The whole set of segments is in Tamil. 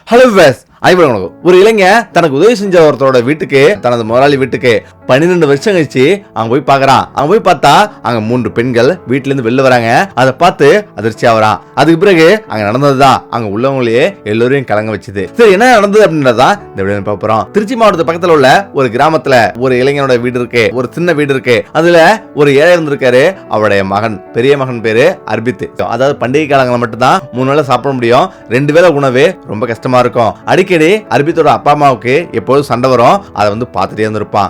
ஹலோ வேஸ் ஒரு இளைஞன் தனக்கு உதவி செஞ்ச ஒருத்தரோட வீட்டுக்கு தனது முதலாளி வீட்டுக்கு 12 வருஷம் கழிச்சு அவங்க போய் பாக்குறான். அவங்க போய் பார்த்தா அங்க 3 பெண்கள் வீட்டுல இருந்து வெளில வராங்க. அதை பார்த்து அதிர்ச்சி ஆகுறான். அதுக்கு பிறகு அங்க நடந்ததுதான் அங்க உள்ளவங்களையே எல்லோரையும் கலங்க வச்சுது. சரி, என்ன நடந்தது அப்படின்றதான் இந்த வீடியோ பார்க்க போறோம். திருச்சி மாவட்டத்து பக்கத்துல உள்ள ஒரு கிராமத்துல ஒரு இளைஞனோட வீடு இருக்கு. ஒரு சின்ன வீடு இருக்கு. அதுல ஒரு ஏழை இருந்திருக்காரு. அவருடைய மகன், பெரிய மகன் பேரு அர்பித். அதாவது பண்டிகை காலங்களில் மட்டும்தான் 3 வேளை சாப்பிட முடியும். 2 வேளை உணவு ரொம்ப கஷ்டமா இருக்கும். அடிக்கடி அர்பித்தோட அப்பா அம்மாவுக்கு எப்போதும் சண்டை வரும். அதை பார்த்துட்டே இருந்திருப்பான்.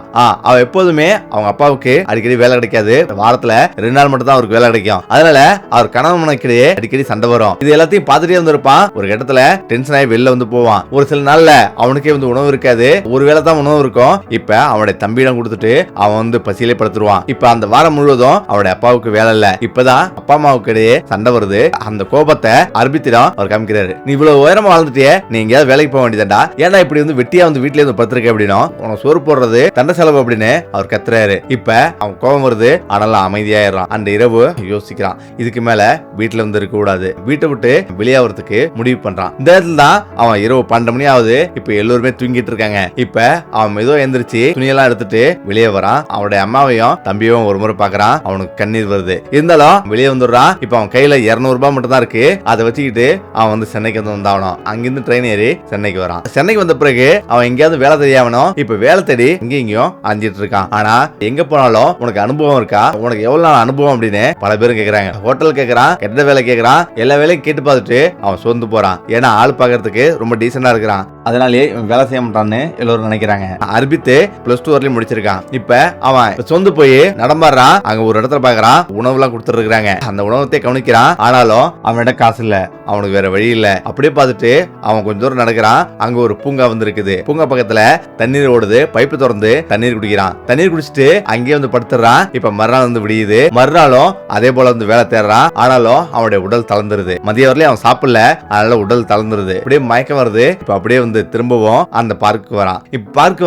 அவ எப்போதுமே அவங்க அப்பாவுக்கு அடிக்கடி வேலை கிடைக்காது. வாரத்துல 2 நாள் மட்டும் தான் அவருக்கு வேலை கிடைக்கும். அதனால அவர் கணவன் மனைவிக்கிடையே அடிக்கடி சண்டை வரும். இது எல்லாத்தையும் பார்த்துட்டே இருந்திருப்பான். ஒரு கட்டத்துல டென்ஷன் ஆகி வெளில போவான். ஒரு சில நாள்ல அவனுக்கே உணவு இருக்காது. ஒரு வேளை தான் உணவு இருக்கும். இப்ப அவனுடைய தம்பியிடம் கொடுத்துட்டு அவன் பசியிலே படுத்துருவான். இப்ப அந்த வாரம் முழுவதும் அவருடைய அப்பாவுக்கு வேலை இல்ல. இப்பதான் அப்பா அம்மாவுக்கு இடையே சண்டை வருது. அந்த கோபத்தை அர்பித்திடம் அவர் காமிக்கிறாரு. நீ இவ்வளவு உயரமா வாழ்ந்துட்டியே, நீ எங்கேயாவது வேலைக்கு போக வேண்டியதா, ஏன்னா இப்படி வெட்டியா வீட்டுல படுத்திருக்க அப்படின்னா உனக்கு சோறு போடுறது தண்டை செலவு அப்படின்னு அவர் கத்துறாரு. இப்ப அவன் கோபம் வருது. ஆனாலும் அமைதியாயிரான். அந்த இரவு யோசிக்கிறான், இதுக்கு மேல வீட்டுல இருக்க கூடாது. வீட்டை விட்டு வெளியாகிறதுக்கு முடிவு பண்றான். இந்த இடத்துல தான் அவன் இரவு 12 மணி ஆகுது. இப்ப எல்லோருமே தூங்கிட்டு இருக்காங்க. இப்ப அவன் மெதுவா எந்திரிச்சு துணியெல்லாம் எடுத்துட்டு வெளியே வரான். அவனுடைய அம்மாவையும் தம்பியும் ஒரு முறை பாக்குறான். அவனுக்கு கண்ணீர் வருது. இருந்தாலும் வெளியே வந்துடுறான். இப்ப அவன் கையில 200 ரூபாய் மட்டும் தான் இருக்கு. அதை வச்சுக்கிட்டு அவன் சென்னைக்கு வந்தாவணும். அங்கிருந்து ட்ரெயின் ஏறி சென்னைக்கு வரான். சென்னைக்கு வந்த பிறகு அவன் எங்கேயாவது வேலை தெரியாமனோ இப்ப வேலை தேடி இங்கேயும் அஞ்சிட்டு இருக்கான். ஆனா எங்க போனாலும் உனக்கு அனுபவம் இருக்கா, உனக்கு எவ்வளவு நாள் அனுபவம் அப்படின்னு பல பேரும் கேக்குறாங்க. ஹோட்டல் கேக்குறான், கெட்ட வேலை கேக்குறான். எல்லா வேலையும் கேட்டு பார்த்துட்டு அவன் சோர்ந்து போறான். ஏன்னா ஆள் பாக்குறதுக்கு ரொம்ப டீசெண்டா இருக்கிறான். அதனாலேயே இவன் வேலை செய்ய மாட்டான்னு எல்லாரும் நினைக்கிறாங்க. அர்பித் +2 வரையும் முடிச்சிருக்கான். இப்ப அவன் சொந்து போய் நடமாடுறான். அங்க ஒரு இடத்துல பாக்குறான், உணவு எல்லாம் கொடுத்துட்டு இருக்காங்க. அந்த உணவத்தை கவனிக்கிறான். ஆனாலும் அவனிடம் காசு இல்ல. அவனுக்கு வேற வழி இல்ல. அப்படியே பார்த்துட்டு அவன் கொஞ்சம் தூரம் நடக்கிறான். அங்க ஒரு பூங்கா இருக்குது. பூங்கா பக்கத்துல தண்ணீர் ஓடுது. பைப்பு திறந்து தண்ணீர் குடிக்கிறான். தண்ணீர் குடிச்சிட்டு அங்கேயே படுத்துறான். இப்ப மறுநாள் விடியுது. மறுநாளும் அதே போல வேலை தேடுறான். ஆனாலும் அவனுடைய உடல் தளர்ந்துருது. மதிய வரலையும் அவன் சாப்பிடல. அதனால உடல் தளர்ந்துருது. அப்படியே மயக்கம் வருது. இப்ப அப்படியே திரும்பவும் அந்த பார்க்கு வரான். இப்ப பார்க்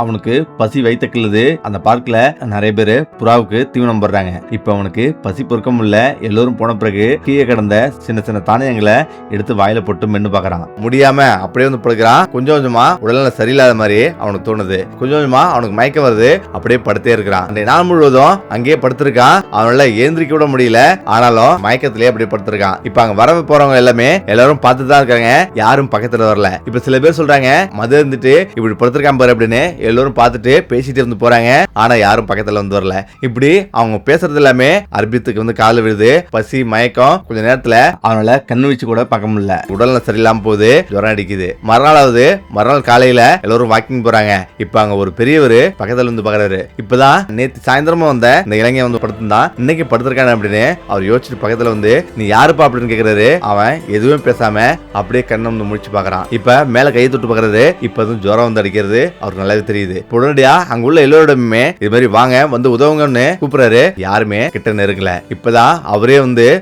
அவனுக்கு பசி வைத்த கிள்ளுது. அந்த பார்க்ல நிறைய பேரு புறாவுக்கு தீவனம் போடுறாங்க. இப்ப அவனுக்கு பசி பொறுக்க முடியல. எல்லோரும் போன பிறகு கீழே கிடந்த சின்ன சின்ன தானியங்களை எடுத்து வாயில போட்டு மென்னு பாக்குறான். முடியாம அப்படியே படுக்கிறான். கொஞ்சம் கொஞ்சமா உடல்நல சரியில்லாத மாதிரி அவனுக்கு தோணுது. கொஞ்சம் கொஞ்சமா அவனுக்கு மயக்கம் வருது. அப்படியே படுத்தே இருக்கிறான். அந்த நாள் முழுவதும் அங்கேயே படுத்திருக்கான். அவனால ஏந்திரிக்க விட முடியல. ஆனாலும் மயக்கத்திலேயே அப்படியே படுத்திருக்கான். இப்ப அங்க வர போறவங்க எல்லாரும் பார்த்துட்டு தான் இருக்காங்க. யாரும் பக்கத்துல வரல. இப்ப சில பேர் சொல்றாங்க, மது இருந்துட்டு இப்படி படுத்திருக்கான் பாரு அப்படின்னு எல்லாரும் பார்த்துட்டு பேசிட்டு இருந்து போறாங்க. ஆனா யாரும் பக்கத்துல வரல. இப்படி அவங்க பேசுறது எல்லாமே அர்பித்துக்கு கால விழுது. பசி மயக்கம். கொஞ்ச நேரத்துல அவனால கண்ணு வச்சு கூட பார்க்க முடியல. உடல்நல சரியில்லாம போகுது. ஜுரம் அடிக்குது. மறுநாள் காலையில எல்லாரும் வாக்கிங் போறாங்க. இப்ப அங்க ஒரு பெரியவர் பக்கத்துல பாக்குறாரு. இப்பதான் நேத்து சாயந்தரமா வந்த இந்த இளைஞன் படுத்திருந்தான். இன்னைக்கு படுத்திருக்கானு அப்படின்னு அவர் யோசிச்சுட்டு பக்கத்துல நீ யாருப்பா அப்படின்னு கேக்குறாரு. அவன் எதுவுமே பேசாம அப்படியே கண்ணை முடிச்சு பாக்குறான். இப்ப மேல கை தொட்டு பாக்குறது. இப்ப ஜுரம் அடிக்கிறது அவருக்கு நல்லாவே தெரியுது. உடனடியா அங்க உள்ள எல்லோருமே இது மாதிரி வாங்க உதவுங்கன்னு கூப்பிடுறாரு. யாருமே கிட்ட நெருங்கல. இப்பதான் அவரே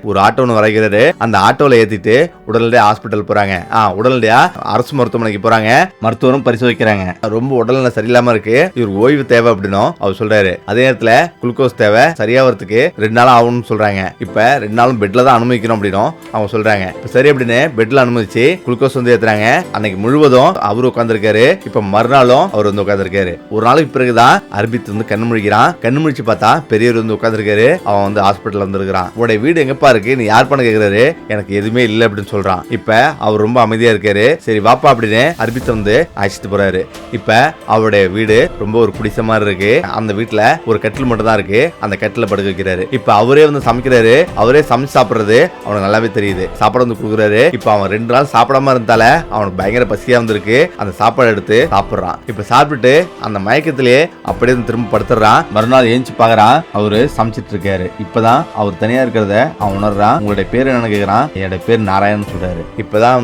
ஒரு ஆட்டோ வரைகிறாரு. அந்த ஆட்டோல ஏத்திட்டு உடனடியா ஹாஸ்பிட்டல் போறாங்க. உடனடியா அரசு மருத்துவமனைக்கு போறாங்க. மருத்துவரும் பரிசோதிக்கிறாங்க. ரொம்ப உடல்நல சரியில்லாம இருக்கு, இவர் ஓய்வு தேவை அப்படின்னு அவர் சொல்றாரு. அதே நேரத்துல குளுக்கோஸ் தேவை, சரியாகிறதுக்கு 2 நாள் ஆகும்னு சொல்றாங்க. இப்ப 2 நாளும் பெட்ல தான் அனுமதிக்கணும் அப்படின்னு அவங்க சொல்றாங்க. சரி அப்படின்னு பெட்ல அனுமதிச்சு குளுக்கோஸ் ஏத்துறாங்க. அன்னைக்கு முழுவதும் அவரு உட்கார்ந்திருக்காரு. இப்ப மறுநாளும் அவர் உட்கார்ந்திருக்காரு. ஒரு நாளைக்கு பிறகுதான் அர்பித் கண்ணு முழிக்கிறான். கண்ணு முழிச்சு பார்த்தா பெரியவர் உட்கார்ந்திருக்காரு. அவன் ஹாஸ்பிட்டல் வந்திருக்கான். உடைய வீடு எங்கப்பா இருக்கு, நீ யார் பண்ண கேக்குறாரு. எனக்கு எதுவுமே இல்ல அப்படின்னு சொல்றான். இப்ப அவர் ரொம்ப அமைதியா இருக்காரு. சரி வாப்பா அப்படின்னு அர்பித் அழைச்சிட்டு போறாரு. இப்ப அவருடைய வீடு ரொம்ப ஒரு குடிசை மாதிரி இருக்கு. அந்த வீட்டுல ஒரு கட்டில் மட்டும் தான் இருக்கு. அந்த கட்டில படுக்க வைக்கிறாரு. இப்ப அவரே சமைக்கிறாரு. அவரே சமைச்சு சாப்பிடுறது அவனுக்கு நல்லாவே தெரியுது. சாப்பாடு கொடுக்குறாரு. இப்ப அவன் 2 நாள் சாப்பிடாம இருந்தால அவனுக்கு பயங்கர பசியா இருக்கு. அந்த சாப்பாடு எடுத்து சாப்பிடுறான். இப்ப சாப்பிட்டுட்டு அந்த மயக்கத்திலேயே அப்படியே திரும்ப படுத்துறான். மறுநாள் ஏஞ்சி பாக்குறான். அவரு சமைச்சிட்டு இருக்காரு. இப்பதான் அவர் தனியா இருக்கிறத அவன் உணர்றான். உங்களுடைய பேர் என்ன கேக்குறான். என்னுடைய பேர் நாராயணன் சொல்றாரு. இப்பதான்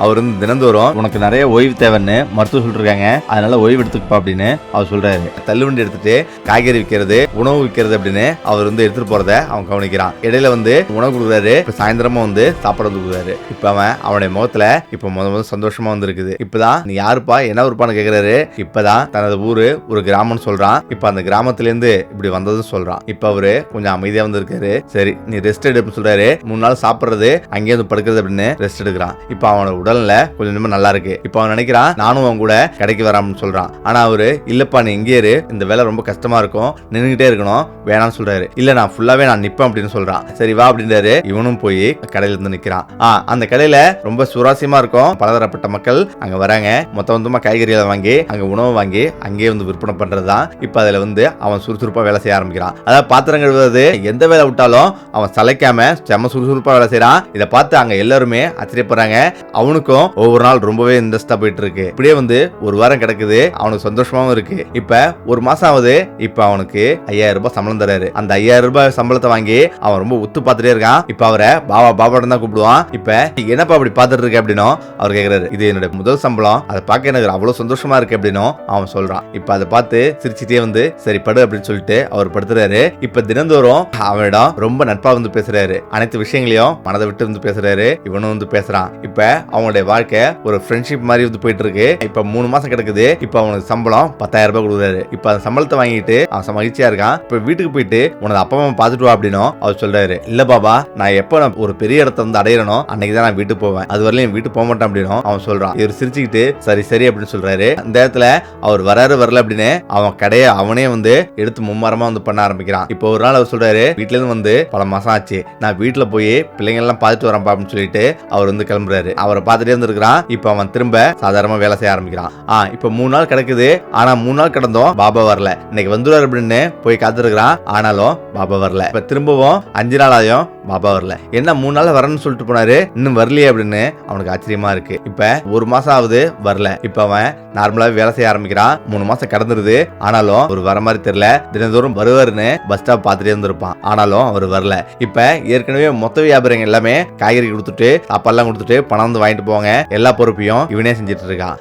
அவர் தினந்தோறும் உனக்கு நிறைய ஓய்வு தேவைன்னு மருத்துவம் சொல்லிருக்காங்க. அதனால ஓய்வு எடுத்துக்கப்பா அப்படின்னு அவர் சொல்றாரு. தள்ளுவண்டி எடுத்துட்டு காய்கறி விற்கிறது, உணவு விற்கிறது அப்படின்னு அவர் எடுத்துட்டு போறத அவன் கவனிக்கிறான். இடையில உணவு கொடுக்குறாரு. இப்ப சாயந்தரமும் சாப்பாடு கொடுக்குறாரு. இப்ப அவனுடைய முகத்துல இப்ப முதல் சந்தோஷமா இருக்குது. இப்பதான் நீ யாருப்பா என்ன ஊருப்பான்னு கேக்குறாரு. இப்பதான் தனது ஊரு ஒரு கிராமம்னு சொல்றான். இப்ப அந்த கிராமத்துல இருந்து இப்படி வந்ததும் சொல்றான். இப்ப அவரு கொஞ்சம் அமைதியா இருக்காரு. சரி நீ ரெஸ்ட் எடுன்னு சொல்றாரு. 3 நாள் சாப்பிடுறது அங்கேயே படுக்கிறது அப்படின்னு ரெஸ்ட் எடுக்கிறான். இப்ப அவனோட உடல்ல கொஞ்சம் நல்லா நல்லா இருக்கு. இப்ப அவன் நினைக்கிறான் நானும் அவன் கூட கடைக்கு வரான்னு சொல்றான். ஆனா அவரு இல்லப்பா நீ இங்கே இரு, இந்த வேலை ரொம்ப கஷ்டமா இருக்கும், நின்னுகிட்டே இருக்கணும், வேணாம்னு சொல்றாரு. இல்ல நான் ஃபுல்லாவே நான் நிப்பேன் அப்படின்னு சொல்றான். சரி வா அப்படின்றாரு. இவனும் போய் கடையில இருந்து நிக்கிறான். அந்த கடையில ரொம்ப சுவாரஸ்யமா இருக்கும். பலதரப்பட்ட மக்கள் அங்க வராங்க. மொத்தமா காய்கறிகளை வாங்கி அங்க உணவு வாங்கி அங்கேயே வந்து விற்பனை பண்றதுதான். இப்ப அதுல வந்து அவன் சுறுசுறுப்பா வேலை செய்ய ஆரம்பிக்கிறான். அதாவது பாத்திரம் கழுவுறது எந்த வேலை விட்டாலும் அவன் சளைக்காம செம்ம சுறுசுறுப்பா வேலை செய்யறான். இதை பார்த்து அங்க எல்லாருமே ஆச்சரியப்படுறாங்க. அவனுக்கும் ஒவ்வொரு நாள் ரொம்பவே இன்ட்ரெஸ்டா போயிட்டு இருக்கு. இப்படியே வந்து ஒரு வாரம் கிடக்குது. அவனுக்கு சந்தோஷமாவும் இருக்கு. இப்ப ஒரு மாசம் ஆகுது. இப்ப அவனுக்கு 5000 ரூபாய் சம்பளம் தராரு. அந்த 5000 ரூபாய் சம்பளத்தை வாங்கி அவன் ரொம்ப உத்து பார்த்துட்டே இருக்கான். இப்ப அவரை பாபா பாபான்னு தான் கூப்பிடுவான். இப்ப என்னப்பா அப்படி பார்த்துட்டு இருக்க அப்படின்னும் அவர் கேட்கிறாரு. இது என்னோட முதல் சம்பளம், அதை பார்க்க எனக்கு அவ்வளவு சந்தோஷமா இருக்கு அப்படின்னும் அவன் சொல்றான். இப்ப அதை பார்த்து சிரிச்சுட்டே வந்து சரி படு அப்படின்னு சொல்லிட்டு அவர் படுத்துறாரு. இப்ப தினந்தோறும் அவனிடம் ரொம்ப நட்பா வந்து பேசுறாரு. அனைத்து விஷயங்களையும் மனதை விட்டு வந்து பேசுறாரு. இவனும் வந்து பேசுறான். இப்ப அவங்களுடைய வாழ்க்கை ஒரு ஃப்ரெண்ட்ஷிப் மாதிரி வந்து போயிட்டு இருக்கு. இப்ப 3 மாசம் கிடக்குது. இப்ப அவனுக்கு சம்பளம் 10,000 ரூபாய் கொடுக்குறாரு. இப்ப அந்த சம்பளத்தை வாங்கிட்டு அவன் மகிழ்ச்சியா இருக்கான். இப்ப வீட்டுக்கு போயிட்டு உனது அப்பா அம்மா பாத்துட்டு வா அப்படின்னும் அவர் சொல்றாரு. இல்ல பாபா நான் எப்ப ஒரு பெரிய இடத்த வந்து அடையறனோ அன்னைக்குதான் நான் வீட்டுக்கு போவேன், அது வரலையும் வீட்டு போக மாட்டேன் அப்படின்னும் அவன் சொல்றான். இவர் சிரிச்சுக்கிட்டு சரி சரி அப்படின்னு சொல்றாரு. அந்த இடத்துல அவர் வராரு வரல அப்படின்னு அவன் கடையை அவனே வந்து எடுத்து மும்மரமா வந்து பண்ண ஆரம்பிக்கிறான். இப்போ ஒரு நாள் அவர் சொல்றாரு வீட்டுல இருந்து வந்து பல மாசம் ஆச்சு, நான் வீட்டுல போய் பிள்ளைங்க எல்லாம் பார்த்துட்டு வரேன் அப்படின்னு சொல்லிட்டு அவர் வந்து கிளம்புறாரு. அவரை பார்த்துட்டே இருந்திருக்கிறான். இப்ப அவன் திரும்ப சாதாரணமா வேலை செய்ய ஆரம்பிக்கிறான். இப்ப 3 நாள் கிடக்குது. ஆனா 3 நாள் கிடந்தோம் பாபா வரல. இன்னைக்கு வந்துருவாரு அப்படின்னு போய் காத்திருக்கிறான். ஆனாலும் பாபா வரல. இப்ப திரும்பவும் 5 நாள் ஆயும் பாபா வரல. என்ன 3 நாள் வரணும்னு சொல்லிட்டு போனாரு, இன்னும் வரலையே அப்படின்னு அவனுக்கு ஆச்சரியமா இருக்கு. இப்ப ஒரு மாசம் ஆகுது வரல. இப்ப அவன் நார்மலாவே வேலை செய்ய ஆரம்பிக்கிறான். 3 மாசம் கடந்துருது. ஆனாலும் ஒரு வர மாதிரி தெரியல. தினந்தோறும் வருவாருன்னு பஸ் ஸ்டாப் பார்த்துட்டே இருந்திருப்பான். ஆனாலும் அவர் வரல. இப்ப ஏற்கனவே மொத்த வியாபாரிங்க எல்லாமே காய்கறி கொடுத்துட்டு சாப்பாடுலாம் கொடுத்துட்டு பணம் வந்து வாங்கிட்டு போவாங்க. எல்லா பொறுப்பையும் இவனே செஞ்சுட்டு இருக்கான்.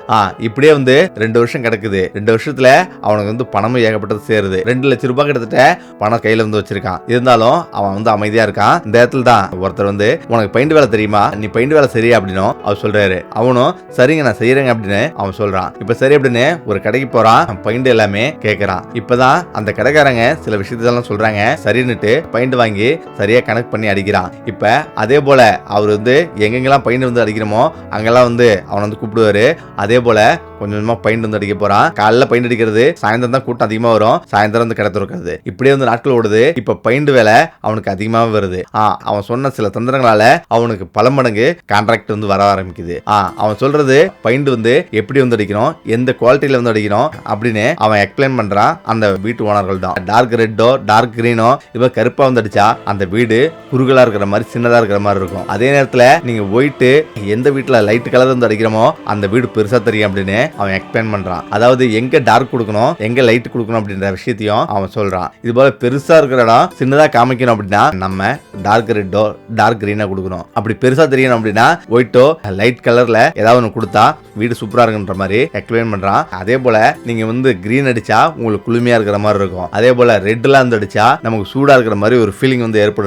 இப்படியே வந்து 2 வருஷம் கிடக்குது. 2 வருஷத்துல அவனுக்கு வந்து பணமும் ஏகப்பட்டது சேருது. 2 லட்சம் ரூபாய் கிட்டத்தட்ட பணம் கையில வந்து வச்சிருக்கான். இருந்தாலும் அவன் வந்து அமைதியா இருக்கான். இந்த இடத்துல தான் ஒருத்தர் வந்து உனக்கு பெயிண்ட் வேலை தெரியுமா, நீ பெயிண்ட் வேலை சரியா அப்படின்னும் அவர் சொல்றாரு. அவனும் சரிங்க நான் செய்யறேங்க அப்படின்னு அவன் சொல்றான். இப்ப சரி அப்படின்னு ஒரு கடைக்கு போறான். பெயிண்ட் எல்லாமே கேட்கறான். இப்பதான் அந்த கடைக்காரங்க சில விஷயத்தெல்லாம் சொல்றாங்க. சரின்னுட்டு பெயிண்ட் வாங்கி சரியா கனெக்ட் பண்ணி அடிக்கிறான். இப்ப அதே போல அவர் வந்து எங்கெங்கெல்லாம் பெயிண்ட் வந்து அடிக்கிறோமோ அங்கெல்லாம் வந்து அவனை வந்து கூப்பிடுவாரு. அதே போல கொஞ்சம் கொஞ்சமா பெயிண்ட் வந்து அடிக்க போறான். காலைல பெயிண்ட் அடிக்கிறது, சாயந்தரம் தான் கூட்டம் அதிகமா வரும், சாயந்தரம் வந்து கடை திறக்கிறது. இப்படியே வந்து நாட்கள் ஓடுது. இப்ப பெயிண்ட் வேலை அவனுக்கு அதிகமாவே வருது. அவன் சொன்ன சில தந்திரங்களால அவனுக்கு பல மடங்கு கான்ட்ராக்ட் வந்து வர ஆரம்பிக்குது. அவன் சொல்றது பெயிண்ட் வந்து எப்படி வந்து அடிக்கணும், எந்த குவாலிட்டியில வந்து அடிக்கணும் அப்படின்னு அவன் எக்ஸ்பிளைன் பண்றான். அந்த வீட்டு ஓனர்கள் தான் டார்க் ரெட்டோ டார்க் கிரீனோ இவ கருப்பா வந்து அடிச்சா அந்த வீடு குறுகலா இருக்கிற மாதிரி சின்னதா இருக்கிற மாதிரி இருக்கும். அதே நேரத்துல நீங்க ஒயிட் எந்த வீட்டுல லைட் கலர் வந்து அடிக்கிறோமோ அந்த வீடு பெருசா தெரியும் அப்படின்னு அவன் எக்ஸ்பிளைன் பண்றான். அதாவது எங்க டார்க் கொடுக்கணும் எங்க லைட் கொடுக்கணும் அப்படின்ற விஷயத்தையும் அவன் சொல்றான். இது போல பெருசா இருக்கிற இடம் சின்னதா காமிக்கணும் அப்படின்னா நம்ம டார்க் ரெட்டோ டார்க் கிரீனா கொடுக்கணும். அப்படி பெருசா தெரியணும் அப்படின்னா ஒயிட்டோ லைட் கலர்ல ஏதாவது ஒன்று கொடுத்தா வீடு சூப்பரா இருக்குன்ற மாதிரி எக்ஸ்பிளைன் பண்றான். அதே போல நீங்க வந்து கிரீன் அடிச்சா உங்களுக்கு குளுமையா இருக்கிற மாதிரி இருக்கும். அதே போல ரெட்லாம் வந்து அடிச்சா நமக்கு சூடா இருக்கிற மாதிரி ஒரு ஃபீலிங் வந்து ஏற்படும்.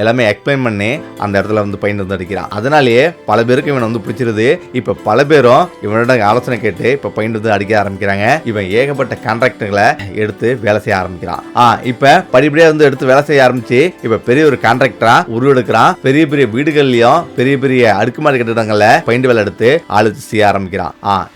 எல்லாமே எக்ஸ்பிளைன் பண்ணி அந்த இடத்துல வந்து பெயிண்ட் வந்து அடிக்கிறான். அதனாலேயே பல பேருக்கு இவன் வந்து பிடிச்சிருது. இப்ப பல பேரும் இவனோட ஆலோசனை கேட்டு இப்ப பெயிண்ட் வந்து அடிக்க ஆரம்பிக்கிறாங்க. இவன் ஏகப்பட்ட கான்ட்ராக்டுகளை எடுத்து வேலை செய்ய ஆரம்பிக்கிறான். இப்ப படிப்படியா வந்து எடுத்து வேலை செய்ய ஆரம்பிச்சு இப்ப பெரிய ஒரு கான்ட்ராக்டரா உருவெடுக்கிறான். பெரிய பெரிய வீடுகள்லயும் பெரிய பெரிய அடுக்குமாடி கட்டிடங்கள்ல பெயிண்ட் வேலை எடுத்து ஆலோசி செய்ய ஆரம்பிக்கிறான்.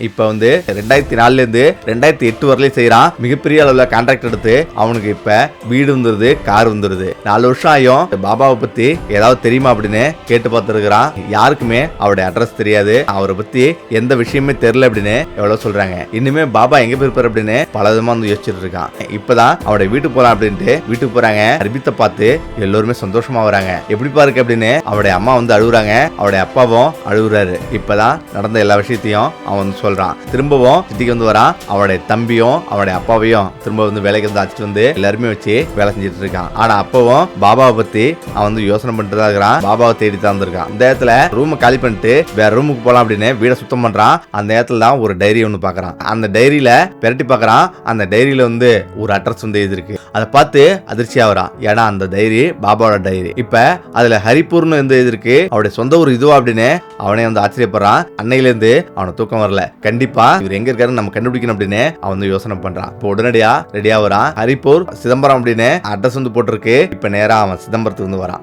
இப்ப வந்து 2004 இருந்து 2008 வரலையும் செய்யறான். மிகப்பெரிய அளவுல கான்ட்ராக்ட் எடுத்து அவனுக்கு இப்ப வீடு வந்துருது, கார் வந்துருது. 4 வருஷம் ஆயும் பாபாவை பத்தி ஏதாவது தெரியுமா அப்படின்னு கேட்டு பார்த்திருக்கிறான். யாருக்குமே அவருடைய அட்ரஸ் தெரியாது, அவரை பத்தி எந்த விஷயமே தெரியல அப்படின்னு எவ்வளவு சொல்றாங்க. இன்னுமே பாபா எங்க போயிருப்பாரு அப்படின்னு பல விதமா வந்து யோசிச்சுட்டு இருக்கான். இப்பதான் அவருடைய வீட்டுக்கு போறான் அப்படின்ட்டு வீட்டுக்கு போறாங்க. அர்பித்தை பார்த்து எல்லோருமே சந்தோஷமா வராங்க. எப்படி பாருக்கு அப்படின்னு அவருடைய அம்மா வந்து அழுகுறாங்க. அவருடைய அப்பாவும் அழுகுறாரு. இப்பதான் நடந்த எல்லா விஷயத்தையும் அவன் வந்து சொல்றான். திரும்பவும் சிட்டிக்கு வந்து வரான். அவருடைய தம்பியும் அவருடைய அப்பாவையும் திரும்ப வந்து வேலைக்கு வந்து அழைச்சிட்டு வந்து எல்லாருமே வச்சு வேலை செஞ்சுட்டு இருக்கான். ஆனா அப்பவும் பாபாவை பத்தி அவன் வந்து யோசனை பண்ணிட்டு தான் இருக்கிறான். பாபாவை தேடி தான் வந்திருக்கான். இந்த இடத்துல ரூம் காலி பண்ணிட்டு வேற ரூமுக்கு போலாம் அப்படின்னு வீடை சுத்தம் பண்றான். அந்த இடத்துல தான் ஒரு டைரி ஒன்று பாக்குறான். அந்த டைரியில பெரட்டி பாக்குறான். அந்த டைரியில வந்து ஒரு அட்ரஸ் வந்து எழுதிருக்கு. அதை பார்த்து அதிர்ச்சி ஆகுறான். ஏன்னா அந்த டைரி பாபாவோட டைரி. இப்ப அதுல ஹரிப்பூர்னு வந்து எழுதிருக்கு. அவருடைய சொந்த ஊர் இதுவா அப்படின்னு அவனே வந்து ஆச்சரியப்படுறான். அன்னையில இருந்து அவனை தூக்கம் வரல. கண்டிப்பா இவர் எங்க இருக்காருன்னு நம்ம கண்டுபிடிக்கணும் அப்படின்னு அவன் வந்து யோசனை பண்றான். இப்போ உடனடியா ரெடியா வரான். ஹரிப்பூர் சிதம்பரம் அப்படின்னு அட்ரஸ் வந்து போட்டிருக்கு. இப்ப நேரா அவன் சிதம்பரத்துக்கு வந்து வரான்.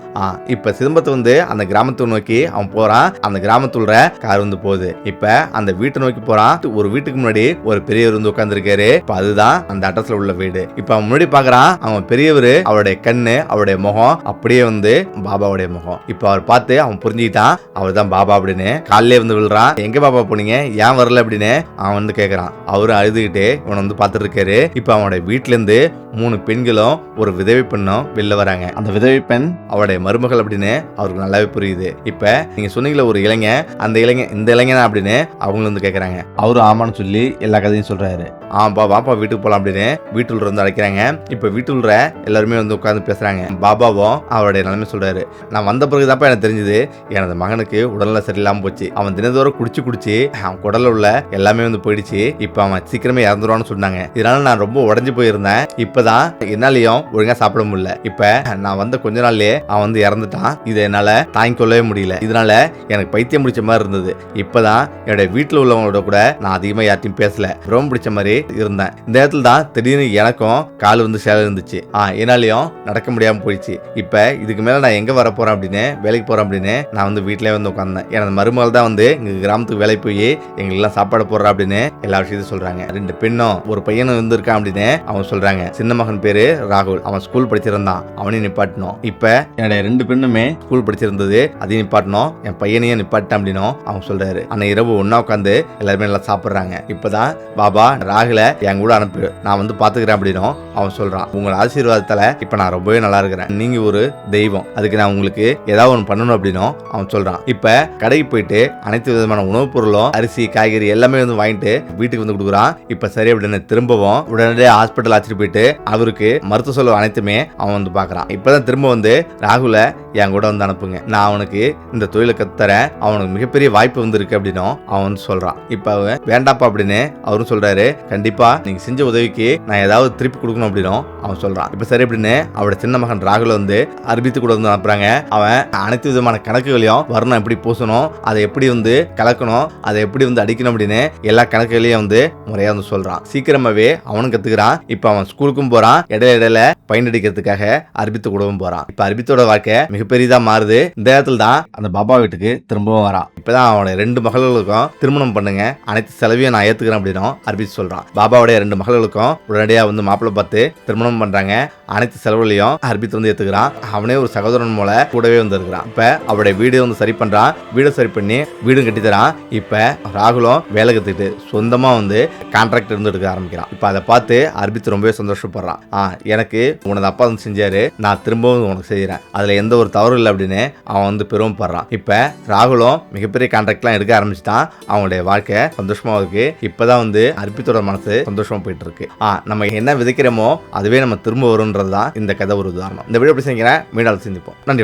இப்ப சிதம்பரத்து வந்து அந்த கிராமத்தை நோக்கி அவன் போறான். அந்த கிராமத்துல கார் வந்து போகுது. இப்ப அந்த வீட்டை நோக்கி போறான். ஒரு வீட்டுக்கு முன்னாடி ஒரு பெரியவர் வந்து உட்கார்ந்து இருக்காரு. இப்ப அதுதான் அந்த அட்ரஸ்ல உள்ள வீடு. இப்ப அவன் முன்னாடி பாக்குறான். அவன் பெரியவர், அவருடைய கண்ணு, அவருடைய முகம் அப்படியே வந்து பாபாவுடைய முகம். இப்ப அவர் பார்த்து அவன் புரிஞ்சுக்கிட்டான் அவர் தான் பாபா அப்படின்னு. காலையிலே வந்து விழுறான். எங்க பாபா போனீங்க, ஏன் வரல அப்படின்னு அவன் வந்து கேக்குறான். அவரும் அழுதுகிட்டே இவனை வந்து பார்த்துட்டு இருக்காரு. இப்ப அவனுடைய வீட்டுல இருந்து 3 பெண்களும் ஒரு விதவை பெண்ணும் வெளில வராங்க. அந்த விதவை பெண் அவருடைய மருமகள் அப்படின்னு அவருக்கு நல்லாவே புரியுது. இப்ப நீங்க சொன்னீங்களா ஒரு இளைஞன், அந்த இளைஞன் இந்த இளைஞனா அப்படின்னு அவங்க வந்து கேக்குறாங்க. அவரும் ஆமான்னு சொல்லி எல்லா கதையும் சொல்றாரு. பாப்பா வீட்டுக்கு போலாம் அப்படின்னு வீட்டுல இருந்து அழைக்கிறாங்க. இப்ப வீட்டுல எல்லாருமே வந்து உட்கார்ந்து பேசுறாங்க. பாபாவும் அவருடைய நிலைமை சொல்றாரு. நான் வந்த பிறகுதான் எனக்கு தெரிஞ்சது எனது மகனுக்கு உடல்ல சரியில்லாம போச்சு. அவன் தினந்தோறும் குடிச்சு அவன் குடல்ல உள்ள எல்லாமே வந்து போயிடுச்சு. இப்ப அவன் சீக்கிரமே இறந்துருவான்னு சொன்னாங்க. இதனால நான் ரொம்ப உடஞ்சு போயிருந்தேன். இப்பதான் என்னாலையும் ஒழுங்கா சாப்பிட முடியல. இப்ப நான் வந்த கொஞ்ச நாள்லயே அவன் வந்து இறந்துட்டான். இதை என்னால தாங்கி கொள்ளவே முடியல. இதனால எனக்கு பைத்தியம் பிடிச்ச மாதிரி இருந்தது. இப்பதான் என்னுடைய வீட்டுல உள்ளவங்களோட கூட நான் அதிகமா யார்ட்டையும் பேசல. ரொம்ப பிடிச்ச மாதிரி இருந்தேன். இந்த இடத்துல தான் திடீர்னு எனக்கும் கால் வந்து சேலை இருந்துச்சு. என்னாலையும் நடக்க முடியாம போயிடுச்சு. இப்ப இதுக்கு மேல நான் எங்க வர போறேன் அப்படின்னு வேலைக்கு போறேன் அப்படின்னு நான் வந்து வீட்டிலே வந்து உட்கார்ந்தேன். எனது மருமகள் தான் வந்து எங்க கிராமத்துக்கு வேலைக்கு போய் எங்களுக்கு சாப்பாடு போடுறா அப்படின்னு எல்லா விஷயத்தையும் சொல்றாங்க. 2 பெண்ணும் ஒரு பையனும் வந்து இருக்கான் அப்படின்னு அவங்க சொல்றாங்க. சின்ன மகன் பேரு ராகுல். அவன் ஸ்கூல் படிச்சிருந்தான். அவனையும் நிப்பாட்டணும். இப்ப என்னுடைய 2 பெண்ணுமே ஸ்கூல் படிச்சிருந்தது. அதையும் நிப்பாட்டணும். என் பையனையும் நிப்பாட்டேன் அப்படின்னு அவங்க சொல்றாரு. அன்னைக்கு இரவு ஒன்னா உட்காந்து எல்லாருமே நல்லா சாப்பிடுறாங்க. இப்பதான் பாபா ராகுல என் கூட அனுப்பு, நான் வந்து பாத்துக்கிறேன் அப்படின்னும் அவன் சொல்றான். உங்களோட ஆசீர்வாதத்தால இப்ப நான் ரொம்பவே நல்லா இருக்கிறேன். நீங்க ஒரு தெய்வம், அதுக்கு நான் உங்களுக்கு ஏதாவது ஒன்று பண்ணணும் அப்படின்னும் அவன் சொல்றான். இப்ப கடைக்கு போயிட்டு அனைத்து விதமான உணவுப் பொருளும் அரிசி காய்கறி எல்லாமே வந்து வாங்கிட்டு வீட்டுக்கு வந்து கொடுக்குறான். இப்ப சரி அப்படின்னு திரும்பவும் உடனடியாக ஹாஸ்பிட்டல் அழைச்சிட்டு போயிட்டு அவருக்கு மருத்துவ செலவு அனைத்துமே அவன் வந்து பாக்குறான். இப்பதான் திரும்ப வந்து ராகுல என் கூட வந்து அனுப்புங்க, நான் அவனுக்கு இந்த தொழிலை கத்துறேன், அவனுக்கு மிகப்பெரிய வாய்ப்பு வந்து இருக்கு அப்படின்னும் அவன் வந்து சொல்றான். இப்ப அவன் வேண்டாப்பா அப்படின்னு அவரும் சொல்றாரு. கண்டிப்பா நீங்க செஞ்ச உதவிக்கு நான் ஏதாவது திருப்பி கொடுக்கணும் அப்படின்னும் அவன் சொல்றான். இப்ப சரி அப்படின்னு அவரோட சின்ன மகன் ராகுல வந்து அரபித்து கூட வந்து அனுப்புறாங்க. அவன் அனைத்து விதமான கணக்குகளையும் வர்ணம் எப்படி பூசணும், அதை எப்படி வந்து கலக்கணும், அதை எப்படி வந்து அடிக்கணும் அப்படின்னு எல்லா கணக்குகளையும் வந்து முறையா வந்து சொல்றான். சீக்கிரமாவே அவனும் கத்துக்கிறான். இப்ப அவன் ஸ்கூலுக்கும் போறான். இடையில பையன் அடிக்கிறதுக்காக அரபித்து கூடவும் போறான். இப்ப அரபித்தோட வாழ்க்கை மிகப்பெரியதா மாறுது. இந்த இடத்துல தான் அந்த பாபா வீட்டுக்கு திரும்பவும் வரான். இப்பதான் அவனுடைய 2 மகள்களுக்கும் திருமணம் பண்ணுங்க, அனைத்து செலவையும் நான் ஏத்துக்கிறேன் அப்படின்னு அரபித்து சொல்றான். பாபாவுடைய 2 மகள்களுக்கும் உடனடியா வந்து மாப்பிள்ளை பார்த்து திருமணம் பண்றாங்க. அனைத்து செலவுகளையும் அரபித்து வந்து ஏத்துக்கிறான். அவனே ஒரு சகோதரன் போல கூடவே வந்து இருக்கிறான். இப்ப அவருடைய வீடு வந்து சரி பண்றான். வீடு சரி பண்ணி வீடும் கட்டி தரான். இப்ப ராகுலும் வேலை கத்துக்கிட்டு சொந்தமா வந்து கான்ட்ராக்ட் இருந்து எடுக்க ஆரம்பிக்கிறான். இப்ப அதை பார்த்து அரபித்து ரொம்பவே சந்தோஷப்படுறான். எனக்கு உனது அப்பா வந்து செஞ்சாரு, நான் திரும்பவும் உனக்கு செய்யறேன், அதுல எந்த ஒரு தவறு இல்லை அப்படின்னு அவன் வந்து பெருமைப்படுறான். இப்ப ராகுலும் மிகப்பெரிய கான்ட்ராக்ட்லாம் எடுக்க ஆரம்பிச்சுட்டான். அவனுடைய வாழ்க்கை சந்தோஷமா இருக்கு. இப்பதான் வந்து அர்ப்பித்தோட மனசு சந்தோஷமா போயிட்டு இருக்கு. நம்ம என்ன விதைக்கிறோமோ அதுவே நம்ம திரும்ப வரும்ன்றதுதான் இந்த கதை ஒரு உதாரணம். இந்த வீடியோ எப்படி செய்கிறேன் மீண்டும் சிந்திப்போம். நன்றி.